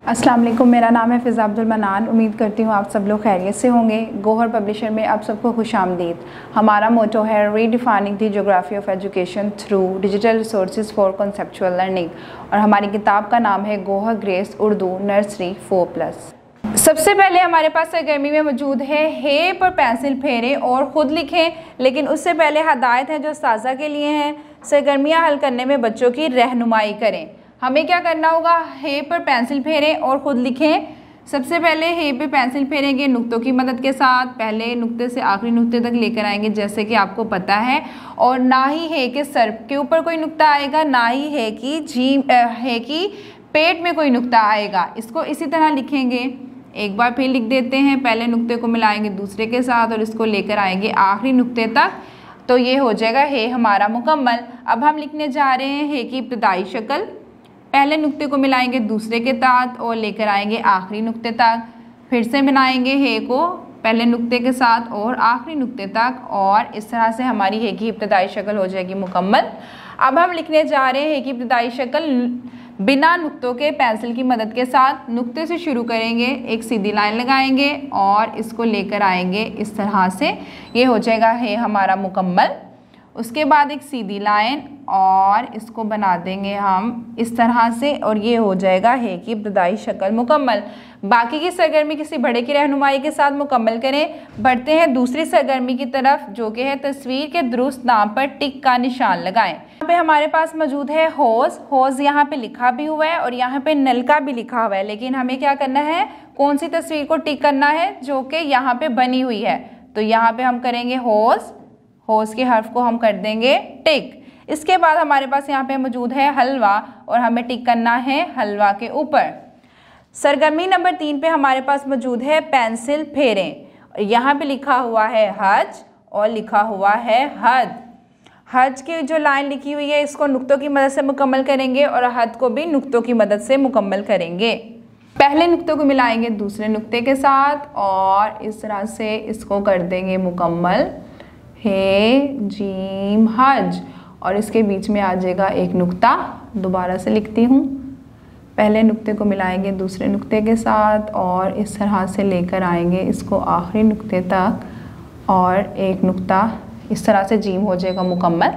अस्सलाम वालेकुम, मेरा नाम है फ़िज़ा अब्दुल मनान। उम्मीद करती हूँ आप सब लोग खैरियत से होंगे। गौहर पब्लिशर में आप सबको खुशामदीद। हमारा मोटो है redefining the geography of education through digital resources for conceptual learning, और हमारी किताब का नाम है गौहर ग्रेस उर्दू नर्सरी 4+। सबसे पहले हमारे पास सरगर्मी में मौजूद है हे पर पेंसिल फेरें और ख़ुद लिखें, लेकिन उससे पहले हदायत है जो उस्ताज़ा के लिए हैं। सरगर्मियाँ हल करने में बच्चों की रहनुमाई करें। हमें क्या करना होगा, हे पर पेंसिल फेरें और ख़ुद लिखें। सबसे पहले हे पे पेंसिल फेरेंगे नुक्तों की मदद के साथ, पहले नुक्ते से आखिरी नुक्ते तक लेकर आएंगे जैसे कि आपको पता है, और ना ही हे के सर के ऊपर कोई नुक्ता आएगा, ना ही हे की पेट में कोई नुक्ता आएगा। इसको इसी तरह लिखेंगे। एक बार फिर लिख देते हैं, पहले नुक्ते को मिलाएंगे दूसरे के साथ और इसको लेकर आएंगे आखिरी नुक्ते तक, तो ये हो जाएगा हे हमारा मुकम्मल। अब हम लिखने जा रहे हैं हे की इब्तदाई शक्ल। पहले नुक्ते को मिलाएंगे दूसरे के साथ और लेकर आएंगे आखिरी नुक्ते तक। फिर से बनाएंगे हे को पहले नुक्ते के साथ और आखिरी नुक्ते तक, और इस तरह से हमारी हे की इब्तदाई शक्ल हो जाएगी मुकम्मल। अब हम लिखने जा रहे हैं हे की इब्तदाई शक्ल बिना नुक्तों के पेंसिल की मदद के साथ। नुक्ते से शुरू करेंगे, एक सीधी लाइन लगाएंगे और इसको लेकर आएंगे इस तरह से, ये हो जाएगा हे हमारा मुकम्मल। उसके बाद एक सीधी लाइन और इसको बना देंगे हम इस तरह से, और ये हो जाएगा हे की इब्तदाई शक्ल मुकम्मल। बाकी की सरगर्मी किसी बड़े की रहनुमाई के साथ मुकम्मल करें। बढ़ते हैं दूसरी सरगर्मी की तरफ, जो कि है तस्वीर के दुरुस्त नाम पर टिक का निशान लगाएं। यहाँ पे हमारे पास मौजूद है होज़। होज़ यहाँ पे लिखा भी हुआ है और यहाँ पे नलका भी लिखा हुआ है, लेकिन हमें क्या करना है, कौन सी तस्वीर को टिक करना है, जो कि यहाँ पे बनी हुई है। तो यहाँ पे हम करेंगे होज़, होज़ के हर्फ को हम कर देंगे टिक। इसके बाद हमारे पास यहाँ पे मौजूद है हलवा और हमें टिक करना है हलवा के ऊपर। सरगर्मी नंबर 3 पे हमारे पास मौजूद है पेंसिल फेरें। यहाँ पे लिखा हुआ है हज और लिखा हुआ है हद। हज की जो लाइन लिखी हुई है इसको नुक्तों की मदद से मुकम्मल करेंगे और हद को भी नुक्तों की मदद से मुकम्मल करेंगे। पहले नुक्तों को मिलाएंगे दूसरे नुक्ते के साथ और इस तरह से इसको कर देंगे मुकम्मल, हे जीम हज, और इसके बीच में आ जाएगा एक नुक्ता। दोबारा से लिखती हूँ, पहले नुक्ते को मिलाएंगे दूसरे नुक्ते के साथ और इस तरह से लेकर आएंगे इसको आखिरी नुक्ते तक, और एक नुक्ता इस तरह से जीम हो जाएगा मुकम्मल।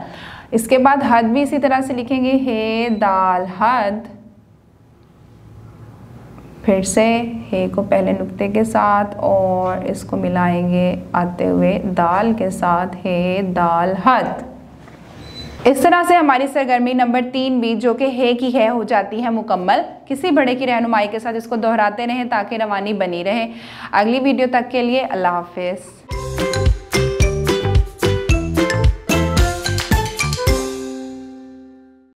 इसके बाद हद भी इसी तरह से लिखेंगे, हे दाल हद। फिर से हे को पहले नुक्ते के साथ और इसको मिलाएंगे आते हुए दाल के साथ, हे दाल हद। इस तरह से हमारी सरगर्मी नंबर 3 भी, जो कि हे की है, हो जाती है मुकम्मल। किसी बड़े की रहनुमाई के साथ इसको दोहराते रहें ताकि रवानी बनी रहे। अगली वीडियो तक के लिए अल्लाह हाफिज़।